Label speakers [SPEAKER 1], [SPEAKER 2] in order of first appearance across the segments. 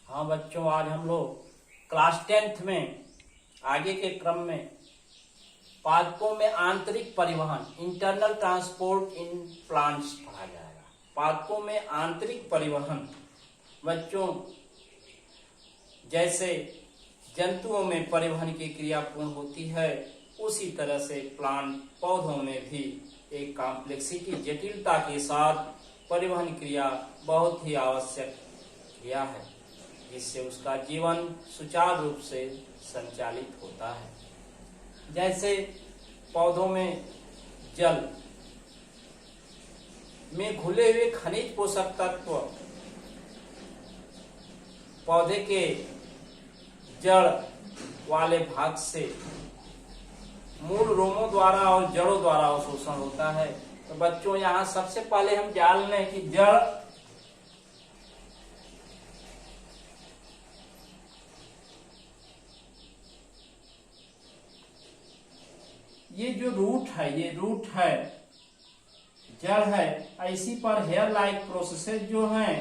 [SPEAKER 1] हाँ बच्चों, आज हम लोग क्लास 10th में आगे के क्रम में पादपों में आंतरिक परिवहन इंटरनल ट्रांसपोर्ट इन प्लांट्स पढ़ा जाएगा। पादपों में आंतरिक परिवहन बच्चों जैसे जंतुओं में परिवहन की क्रिया पूर्ण होती है, उसी तरह से प्लांट पौधों में भी एक कॉम्प्लेक्सिटी जटिलता के साथ परिवहन क्रिया बहुत ही आवश्यक क्रिया है, जिससे उसका जीवन सुचारू रूप से संचालित होता है। जैसे पौधों में जल में घुले हुए खनिज पोषक तत्व पौधे के जड़ वाले भाग से मूल रोमों द्वारा और जड़ों द्वारा अवशोषण होता है। तो बच्चों, यहाँ सबसे पहले हम जान लें कि जड़ ये जो रूट है, जड़ है, इसी पर हेयर लाइक प्रोसेसेस जो हैं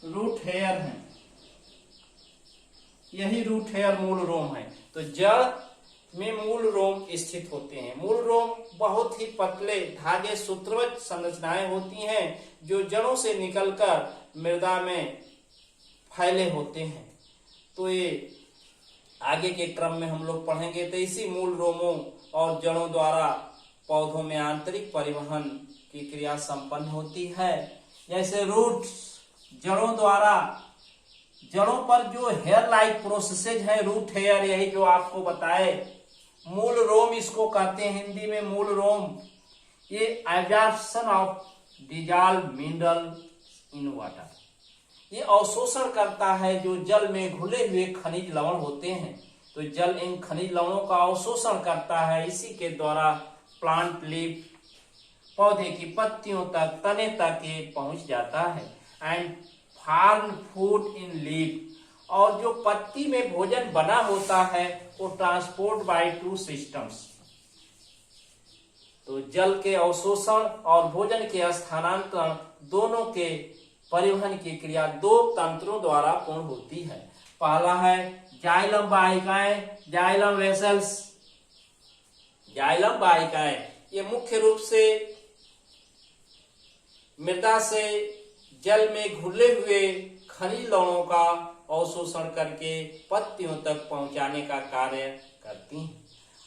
[SPEAKER 1] रूट हेयर हैं, यही रूट हेयर मूल रोम है। तो जड़ में मूल रोम स्थित होते हैं। मूल रोम बहुत ही पतले धागे सूत्रवत संरचनाएं होती हैं जो जड़ों से निकलकर मृदा में फैले होते हैं। तो ये आगे के क्रम में हम लोग पढ़ेंगे। तो इसी मूल रोमों और जड़ों द्वारा पौधों में आंतरिक परिवहन की क्रिया संपन्न होती है। जैसे रूट्स जड़ों पर जो हेयर लाइक प्रोसेसेज है, रूट हेयर, यही जो आपको बताए, मूल रोम इसको कहते हैं हिंदी में मूल रोम। ये absorption of dissolved mineral in water, ये अवशोषण करता है जो जल में घुले हुए खनिज लवण होते हैं। तो जल इन खनिज लवणों का अवशोषण करता है, इसी के द्वारा प्लांट लीफ पौधे की पत्तियों तक, तने तक ये पहुंच जाता है। And farm food in leaf, और जो पत्ती में भोजन बना होता है वो ट्रांसपोर्ट बाय टू सिस्टम्स। तो जल के अवशोषण और भोजन के स्थानांतरण दोनों के परिवहन की क्रिया दो तंत्रों द्वारा पूर्ण होती है। पहला है जाइलम वाहिकाएं, जाइलम वेसल्स। जाइलम वाहिकाएं ये मुख्य रूप से मृदा से जल में घुले हुए खनिज लवणों का अवशोषण करके पत्तियों तक पहुंचाने का कार्य करती हैं।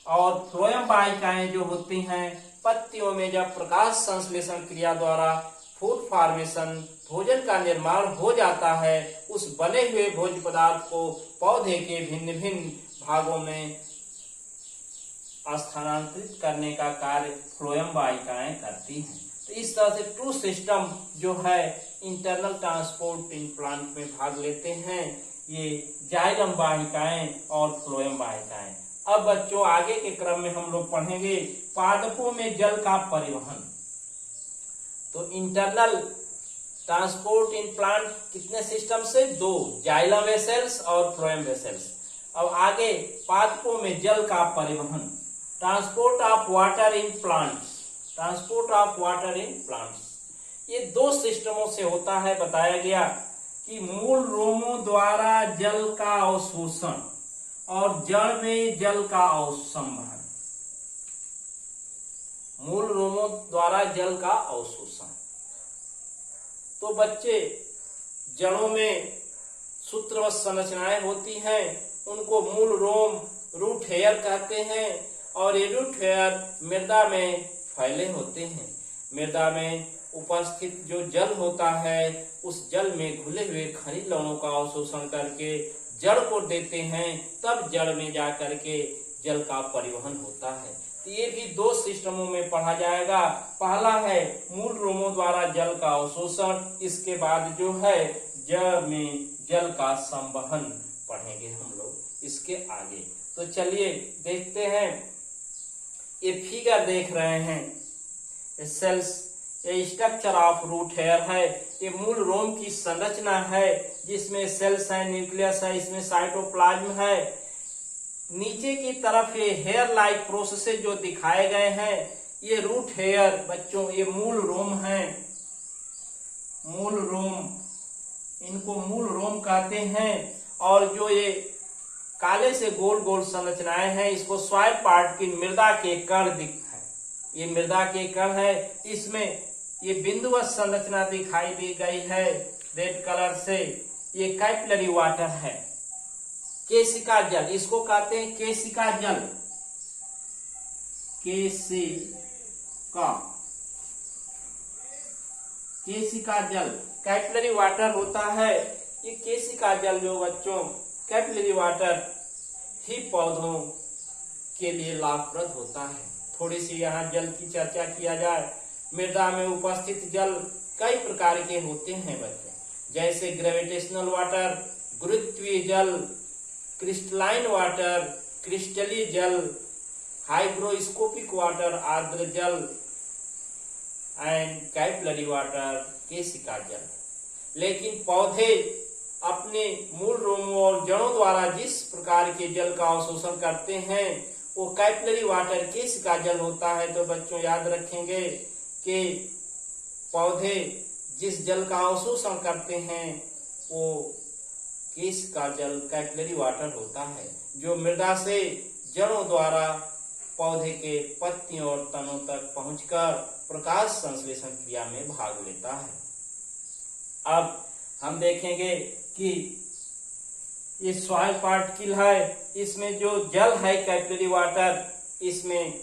[SPEAKER 1] और फ्लोएम वाहिकाएं जो होती हैं, पत्तियों में जब प्रकाश संश्लेषण क्रिया द्वारा फूड फॉर्मेशन, भोजन का निर्माण हो जाता है, उस बने हुए भोज्य पदार्थ को पौधे के भिन्न भिन्न भागों में स्थानांतरित करने का कार्य फ्लोएम वाहिकाएं करती हैं। तो इस तरह से टू सिस्टम जो है इंटरनल ट्रांसपोर्ट इन प्लांट में भाग लेते हैं, ये जाइलम वाहिकाएं और फ्लोएम वाहिकाएं। अब बच्चों, आगे के क्रम में हम लोग पढ़ेंगे पादपों में जल का परिवहन। तो इंटरनल ट्रांसपोर्ट इन प्लांट कितने सिस्टम से? दो, जाइलम वेसल्स और फ्लोएम वेसल्स। अब आगे पादपों में जल का परिवहन, transport of water in plants. Transport of water in plants ये दो सिस्टमों से होता है। बताया गया कि मूल रोमों द्वारा जल का अवशोषण और जड़ में जल का अवसंवहन। मूल रोमों द्वारा जल का अवशोषण। तो बच्चे, जड़ों में सूत्रवत संरचनाएं होती हैं, उनको मूल रोम, रूट हेयर कहते हैं। और ये रूट हेयर मृदा में फैले होते हैं। मृदा में उपस्थित जो जल होता है, उस जल में घुले हुए खनिज लवणों का अवशोषण करके जड़ को देते हैं, तब जड़ में जाकर के जल का परिवहन होता है। तो ये भी दो सिस्टमों में पढ़ा जाएगा। पहला है मूल रोमों द्वारा जल का अवशोषण, इसके बाद जो है जड़ में जल का संवहन पढ़ेंगे हम लोग इसके आगे। तो चलिए देखते हैं। ये फिगर देख रहे हैं, सेल्स, ये स्ट्रक्चर ऑफ रूट हेयर है। ये मूल रोम की संरचना है, जिसमें सेल्स है, न्यूक्लियस है, इसमें साइटोप्लाज्म है। नीचे की तरफ ये हेयर लाइक प्रोसेसेस जो दिखाए गए हैं, ये रूट हेयर बच्चों, ये मूल रोम है। मूल रोम इनको मूल रोम कहते हैं। और जो ये काले से गोल गोल संरचनाएं हैं, इसको सॉइल पार्ट की मृदा के कण है। ये मृदा के कण है। इसमें ये बिंदुवत संरचना दिखाई दी गई है रेड कलर से। ये कैपिलरी वाटर है, केशिका जल, इसको कहते हैं केशिका जल। केशिका जल कैपिलरी वाटर होता है। ये केशिका जल जो बच्चों कैपिलरी वाटर ही पौधों के लिए लाभप्रद होता है। थोड़ी सी यहाँ जल की चर्चा किया जाए। मृदा में उपस्थित जल कई प्रकार के होते हैं बच्चों, जैसे ग्रेविटेशनल वाटर, गुरुत्वीय जल, क्रिस्टलाइन वाटर, क्रिस्टलीय जल, हाइग्रोस्कोपिक वाटर, आर्द्र जल एंड कैपिलरी वाटर, केशिका जल। लेकिन पौधे अपने मूल रोमों और जड़ों द्वारा जिस प्रकार के जल का अवशोषण करते हैं वो कैपिलरी वाटर, केशिका जल होता है। तो बच्चों याद रखेंगे कि पौधे जिस जल का अवशोषण करते हैं वो केशिका जल, कैपिलरी वाटर होता है, जो मृदा से जड़ों द्वारा पौधे के पत्तियों और तनों तक पहुंचकर प्रकाश संश्लेषण क्रिया में भाग लेता है। अब हम देखेंगे कि ये सॉइल पार्टिकल है, इसमें जो जल है कैपिलरी वाटर, इसमें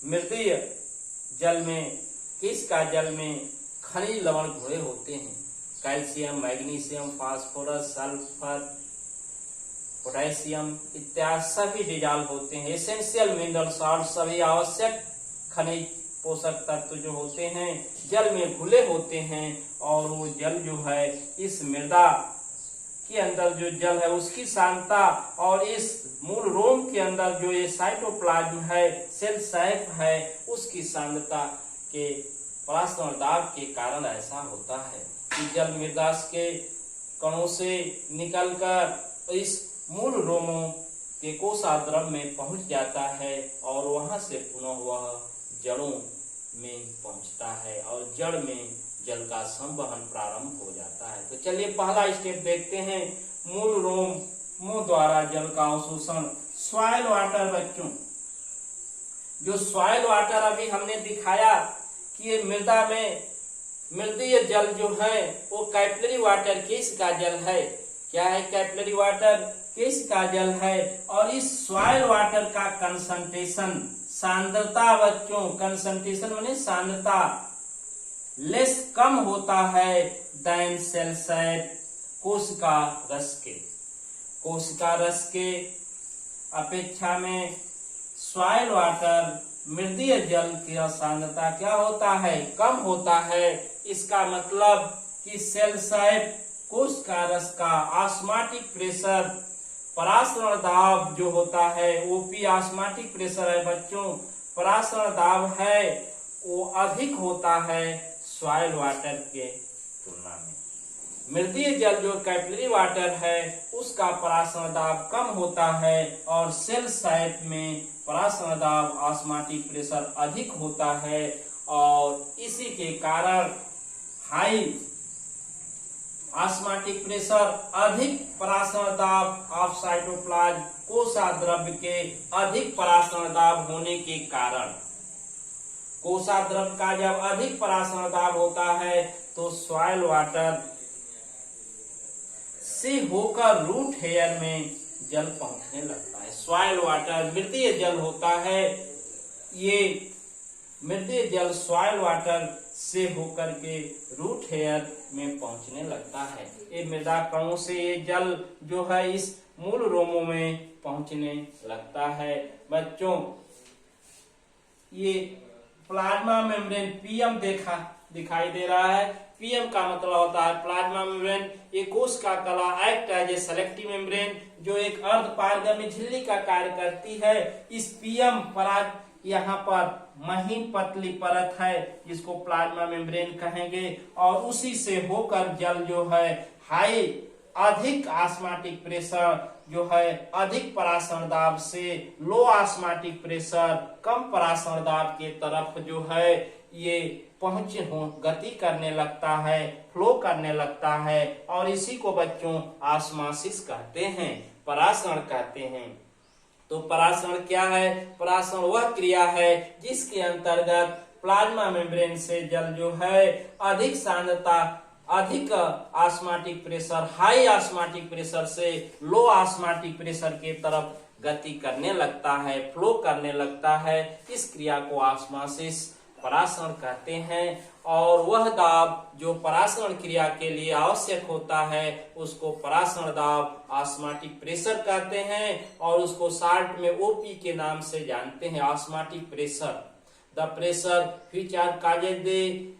[SPEAKER 1] मृदीय जल में, केशिका जल में खनिज लवण घुले होते हैं। Calcium, magnesium, phosphorus, sulphur, potassium इत्यादि सभी डिजॉल्व होते हैं। एसेंशियल मिनरल सॉल्ट, सभी आवश्यक खनिज पोषक तत्व जो होते हैं जल में घुले होते हैं। और वो जल जो है इस मृदा के अंदर जो जल है उसकी सांद्रता और इस मूल रोम के अंदर जो ये साइटोप्लाज्म है, सेल सैक है, उसकी सांद्रता के परासरण दाब के कारण ऐसा होता है कि जल मृदा के कणों से निकलकर इस मूल रोमों के कोशाद्रव में पहुंच जाता है और वहां से पुनः वह जड़ों में पहुंचता है और जड़ में जल का संवहन प्रारंभ हो जाता है। तो चलिए पहला स्टेप देखते हैं, मूल रोमों द्वारा जल का अवशोषण। सॉइल वाटर बच्चों, जो सॉइल वाटर अभी हमने दिखाया कि ये मृदा में मृदीय जल जो है वो कैपिलरी वाटर, केशिका जल है। क्या है कैपिलरी वाटर? केशिका जल है। और इस सॉइल वाटर का कंसंट्रेशन, सांद्रता बच्चों, कंसंट्रेशन माने सांद्रता, लेस कम होता है देन सेल सैक, कोशिका रस के। कोशिका रस के अपेक्षा में सॉइल वाटर, मृदीय जल की सांद्रता क्या होता है? कम होता है। इसका मतलब कि सेल सैक, कोशिका रस का ऑस्मोटिक प्रेशर, परासरण दाब जो होता है, ओपी ऑस्मोटिक प्रेशर है बच्चों, परासरण दाब है वो अधिक होता है सॉइल वाटर के तुलना में। मृदीय जल जो कैपिलरी वाटर है उसका परासरण दाब कम होता है और सेल साइट में परासरण दाब, ऑस्मोटिक प्रेशर अधिक होता है और इसी के कारण हाई ऑस्मोटिक प्रेशर, अधिक परासरण दाब ऑफ साइटोप्लाज्म, कोशाद्रव्य के अधिक परासरण दाब होने के कारण, कोशाद्रव्य का जब अधिक परासरण दाब होता है तो सॉइल वाटर से होकर रूट हेयर में जल पहुंचने लगता है। सॉइल वाटर मृदीय जल होता है। ये मृदीय जल सॉइल वाटर से होकर के रूट हेयर में पहुंचने लगता है। ये मृदा कणों से ये जल जो है इस मूल रोमों में पहुंचने लगता है। बच्चों ये प्लाज्मा मेम्ब्रेन पीएम दिखाई दे रहा है। पीएम का मतलब होता है प्लाज्मा मेम्ब्रेन। ये कोश का कला act as a selective membrane जो एक अर्ध पारगम्य झिल्ली का कार्य करती है। इस पीएम पराग यहाँ पर महीन पतली परत है जिसको प्लाज्मा मेम्ब्रेन कहेंगे और उसी से होकर जल जो है हाई, अधिक ऑस्मोटिक प्रेशर जो है अधिक परासरण दाब से लो ऑस्मोटिक प्रेशर, कम परासरण दाब के तरफ जो है ये गति करने लगता है, फ्लो करने लगता है, और इसी को बच्चों ऑस्मोसिस कहते हैं, परासरण कहते हैं। तो परासरण क्या है? परासरण वह क्रिया है जिसके अंतर्गत प्लाज्मा मेम्ब्रेन से जल जो है अधिक सांद्रता, अधिक osmotic pressure, high osmotic pressure से लो ऑस्मोटिक प्रेशर के तरफ गति करने लगता है, फ्लो करने लगता है। इस क्रिया को ऑस्मोसिस, परासरण कहते हैं। और वह दाब जो परासरण क्रिया के लिए आवश्यक होता है उसको परासरण दाब, ऑस्मोटिक प्रेशर कहते हैं, और उसको शॉर्ट में ओपी के नाम से जानते हैं, osmotic pressure. The pressure which are causes the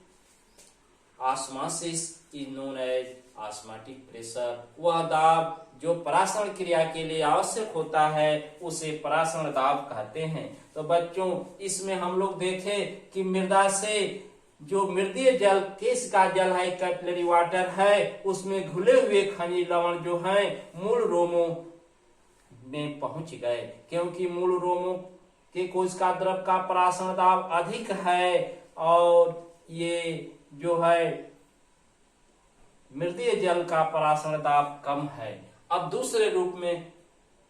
[SPEAKER 1] osmosis is known as osmotic pressure. वह दाब जो परासरण क्रिया के लिए आवश्यक होता है उसे परासरण दाब कहते हैं। तो बच्चों इसमें हम लोग देखें कि मृदा से जो मृदीय जल, केश का जल है, कैपिलरी वाटर है, उसमें घुले हुए खनिज लवण जो हैं मूल रोमों में पहुंच गए, क्योंकि मूल रोमों के कोशिका द्रव का परासरण दाब अधिक है और ये जो है मृदीय जल का परासरण दाब कम है। अब दूसरे रूप में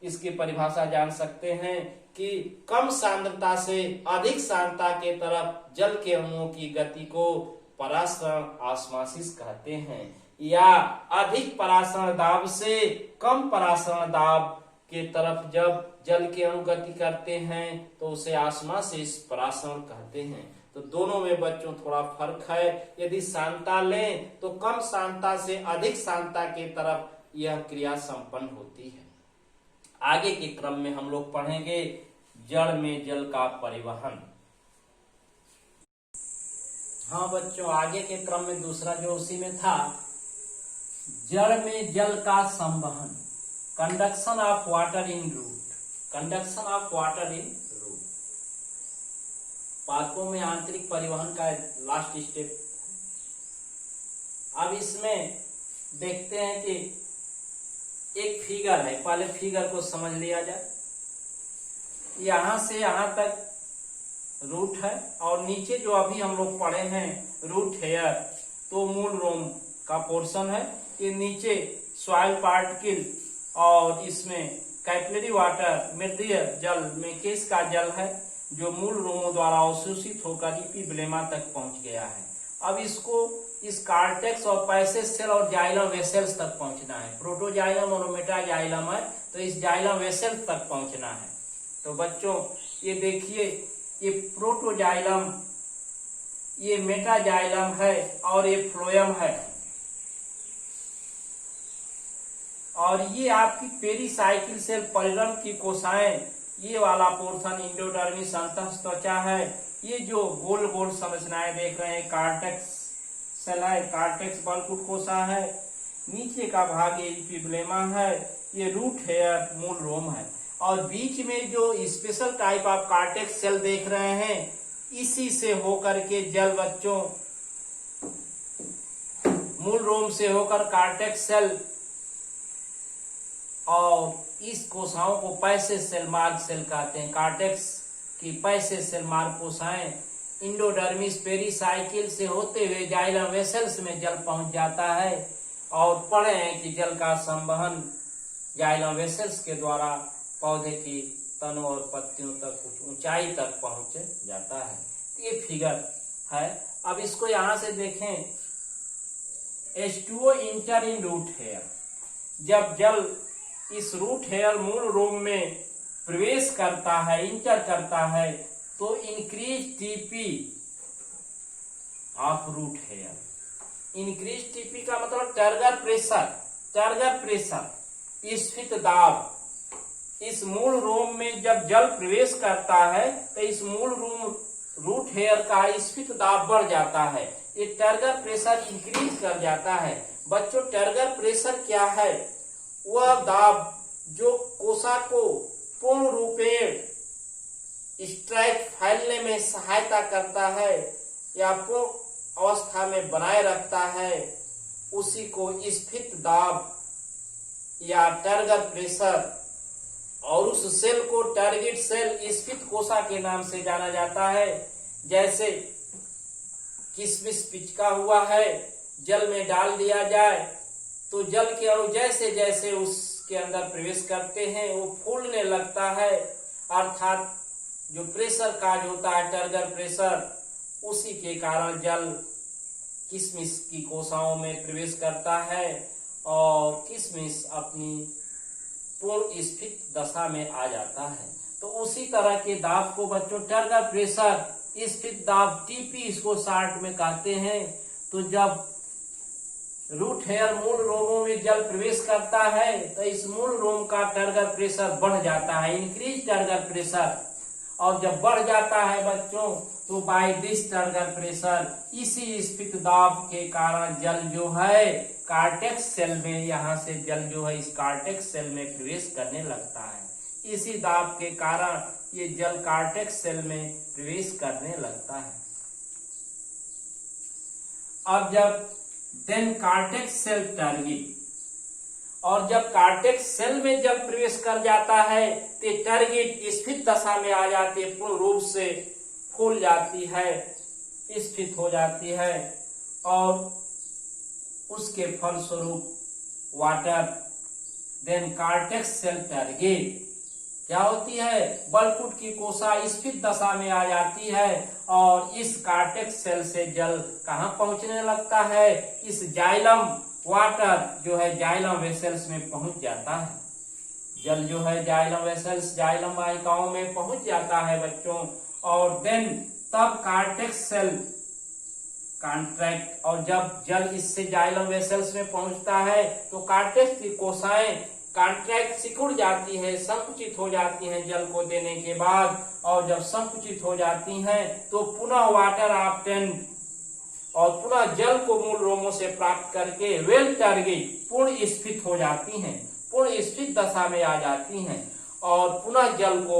[SPEAKER 1] इसकी परिभाषा जान सकते हैं कि कम सांद्रता से अधिक सांद्रता के तरफ जल के अणुओं की गति को परासरण, ऑस्मोसिस कहते हैं, या अधिक परासरण दाब से कम परासरण दाब के तरफ जब जल के अणु गति करते हैं तो उसे ऑस्मोसिस, परासरण कहते हैं। तो दोनों में बच्चों थोड़ा फर्क है। यदि सांद्रता लें तो कम सांद्रता से अधिक सांद्रता के तरफ यह क्रिया संपन्न होती है। आगे के क्रम में हम लोग पढ़ेंगे जड़ में जल का परिवहन। हाँ बच्चों, आगे के क्रम में दूसरा जो उसी में था, जड़ में जल का संवहन, conduction of water in root, conduction of water in root. पादपों में आंतरिक परिवहन का लास्ट स्टेप। अब इसमें देखते हैं कि एक फिगर है, पहले फिगर को समझ लिया जाए। यहां से यहां तक रूट है और नीचे जो अभी हम लोग पढ़े हैं रूट हेयर, तो मूल रोम का पोर्शन है। ये नीचे सॉइल पार्टिकल और इसमें कैपिलरी वाटर, मृदीय जल में केश का जल है जो मूल रोमों द्वारा अवशोषित होकर इपिब्लेमा तक पहुंच गया है। अब इसको इस कार्टेक्स और पैसेज सेल और जाइलम वेसल्स तक पहुंचना है। प्रोटोजाइलम और मेटाजाइलम है तो इस जाइलम वेसल्स तक पहुंचना है। तो बच्चों ये देखिए, ये प्रोटोजाइलम, ये मेटाजाइलम है और ये फ्लोएम है, और ये आपकी पेरीसाइकिल सेल, परिरंभ की कोशाएं, ये वाला पोर्शन इंडोडर्मिस अंतःत्वचा है। ये जो गोल गोल संरचनाएं देख रहे हैं कार्टेक्स सेल है, कार्टेक्स बलकुट कोशा है, नीचे का भाग ये इपिब्लेमा है, ये रूट हेयर मूल रोम है, और बीच में जो special type of cortex cell देख रहे हैं इसी से होकर के जल बच्चों मूल रोम से होकर कार्टेक्स सेल और इस कोशाओं को पैसेज सेल मार्ग सेल कहते हैं। कार्टेक्स की पैसेज सेल मार्ग कोशाएं इंडोडर्मिस पेरीसाइकिल से होते हुए जाइलम वेसल्स में जल पहुंच जाता है, और पढ़े हैं कि जल का संवहन जाइलम वेसल्स के द्वारा पौधे की तनों और पत्तियों तक कुछ ऊंचाई तक पहुंच जाता है। ये फिगर है। अब इसको यहां से देखें, H2O इंटर इन रूट हेयर। जब जल इस रूट हेयर मूल रोम में प्रवेश करता है, इंटर करता है, तो increase TP of root hair. Increase TP का मतलब टर्गर प्रेशर, टर्गर प्रेशर, स्फीत दाब। इस मूल रोम में जब जल प्रवेश करता है तो इस मूल रोम रूट हेयर का स्फीत दाब बढ़ जाता है, ये टर्गर प्रेशर इंक्रीज कर जाता है। बच्चों टर्गर प्रेशर क्या है? वह दाब जो कोशा को पूर्ण रूपेण स्ट्राइक फैलने में सहायता करता है या पूर्ण अवस्था में बनाए रखता है, उसी को स्फीत दाब या टर्गर प्रेशर, और उस सेल को टारगेट सेल स्फीत कोशा के नाम से जाना जाता है। जैसे किशमिश पिचका हुआ है जल में डाल दिया जाए तो जल के अणु जैसे जैसे उसके अंदर प्रवेश करते हैं वो फूलने लगता है, अर्थात जो प्रेशर काज होता है टर्गर प्रेशर, उसी के कारण जल किशमिश की कोशिकाओं में प्रवेश करता है और किशमिश अपनी पूर्ण स्फीत दशा में आ जाता है। तो उसी तरह के दाब को बच्चों टर्गर प्रेशर, स्फीत दाब टीपी इसको शॉर्ट में कहते हैं। तो जब रूट हेयर मूल रोमों में जल प्रवेश करता है तो इस मूल रोम का टर्गर प्रेशर बढ़ जाता है, इंक्रीज टर्गर प्रेशर, और जब बढ़ जाता है बच्चों तो बाय दिस टर्गर प्रेशर, इसी स्फीत दाब के कारण जल जो है कार्टेक्स सेल में, यहाँ से जल जो है इस कार्टेक्स सेल में प्रवेश करने लगता है। इसी दाब के कारण ये जल कार्टेक्स सेल में प्रवेश करने लगता है। अब जब देन कार्टेक्स सेल टर्गिट, और जब कार्टेक्स सेल में जल प्रवेश कर जाता है तो टर्गिट स्फीत दशा में आ जाती है, पूर्ण रूप से फूल जाती है, स्फीत हो जाती है, और उसके फलस्वरूप वाटर देन कार्टेक्स सेल टर्गिट क्या होती है, बलकुट की कोशा स्फीत दशा में आ जाती है और इस कार्टेक्स सेल से जल कहाँ पहुंचने लगता है, इस जाइलम वाटर जो है जाइलम वेसल्स में पहुंच जाता है। जल जो है जाइलम वेसल्स, जाइलम वाहिकाओं में पहुंच जाता है बच्चों, और देन तब कार्टेक्स सेल कॉन्ट्रैक्ट, और जब जल इससे जाइलम वेसल्स में पहुंचता है तो कार्टेक्स की कोशिकाएं कॉन्ट्रैक्ट सिकुड़ जाती है, संकुचित हो जाती हैं जल को देने के बाद, और जब संकुचित हो जाती हैं तो पुनः वाटर ऑब्टेन, और पुनः जल को मूल रोमों से प्राप्त करके वेल टर्गिट पूर्ण स्फीत हो जाती हैं, पूर्ण स्फीत दशा में आ जाती हैं और पुनः जल को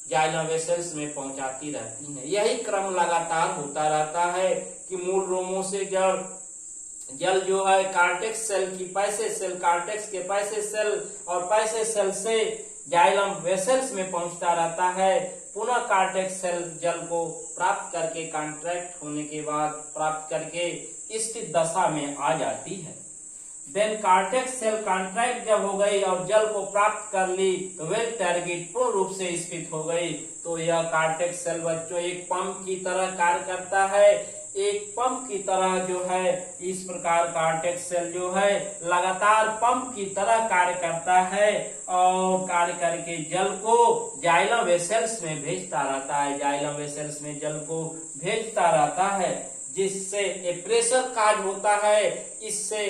[SPEAKER 1] जाइलम वेसल्स में पहुंचाती रहती हैं। यही क्रम लगातार होता रहता है कि मूल रोमों से जल जो है कार्टेक्स सेल की पैसे सेल, कार्टेक्स के पैसे सेल और पैसे सेल से जाइलम वेसल्स में पहुंचता रहता है, पुनः कार्टेक्स सेल जल को प्राप्त करके कॉन्ट्रैक्ट होने के बाद प्राप्त करके स्थित दशा में आ जाती है। देन कार्टेक्स सेल कॉन्ट्रैक्ट जब हो गई और जल को प्राप्त कर ली तो वेल टर्गिट पूर्ण रूप से स्फीत हो गई। तो यह कार्टेक्स सेल बच्चों एक पंप की तरह कार्य करता है, एक पंप की तरह जो है इस प्रकार कार्टेक्स सेल जो है लगातार पंप की तरह कार्य करता है और कार्य करके जल को जाइलम वेसल्स में भेजता रहता है, जाइलम वेसल्स में जल को भेजता रहता है, जिससे एक प्रेशर काज होता है। इससे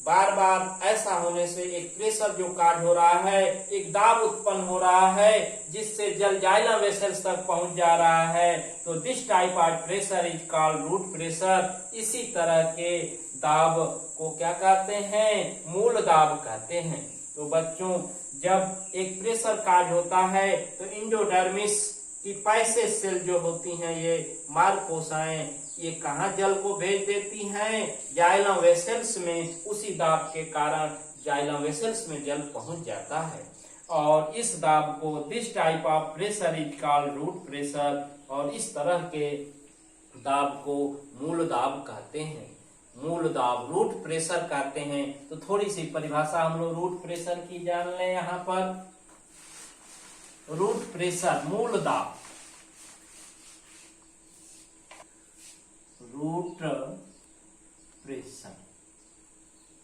[SPEAKER 1] बार बार ऐसा होने से एक प्रेशर जो काज हो रहा है, एक दाब उत्पन्न हो रहा है जिससे जल जाइलम वेसल्स तक पहुंच जा रहा है। तो this type of pressure is called root pressure. इसी तरह के दाब को क्या कहते हैं, मूल दाब कहते हैं। तो बच्चों जब एक प्रेशर काज होता है तो इंडोडर्मिस की पैसे सेल जो होती हैं ये मार्ग कोशिकाएं ये कहाँ जल को भेज देती हैं, जाइलम वेसल्स में। उसी दाब के कारण जाइलम वेसल्स में जल पहुंच जाता है और इस दाब को this type of pressure is called root pressure. और इस तरह के दाब को मूल दाब कहते हैं, मूल दाब रूट प्रेशर कहते हैं। तो थोड़ी सी परिभाषा हम लोग रूट प्रेशर की जान लें। यहाँ पर रूट प्रेशर मूल दाब, रूट प्रेशर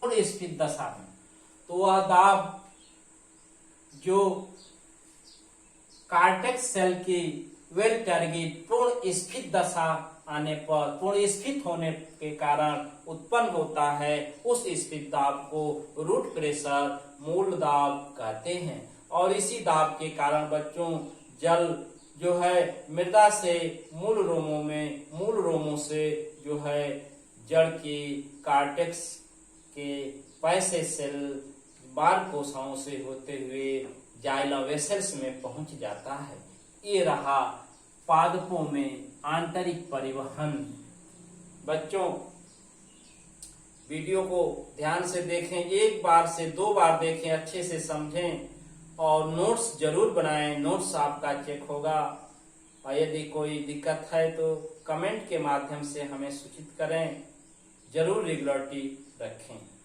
[SPEAKER 1] पूर्ण स्फीत दशा में, तो वह दाब जो कार्टेक्स सेल की वेल टर्गिट पूर्ण स्फीत दशा आने पर, पूर्ण स्फीत होने के कारण उत्पन्न होता है, उस स्फीत दाब को रूट प्रेशर मूल दाब कहते हैं। और इसी दाब के कारण बच्चों जल जो है मृदा से मूल रोमों में, मूल रोमों से जो है जड़ की कार्टेक्स के पैसे सेल बार कोशिकाओं से होते हुए जाइलम वेसल्स में पहुंच जाता है। ये रहा पादपों में आंतरिक परिवहन। बच्चों वीडियो को ध्यान से देखें, एक बार से दो बार देखें, अच्छे से समझें और नोट्स जरूर बनाएं। नोट्स आपका चेक होगा और यदि कोई दिक्कत है तो कमेंट के माध्यम से हमें सूचित करें। जरूर रेगुलरिटी रखें।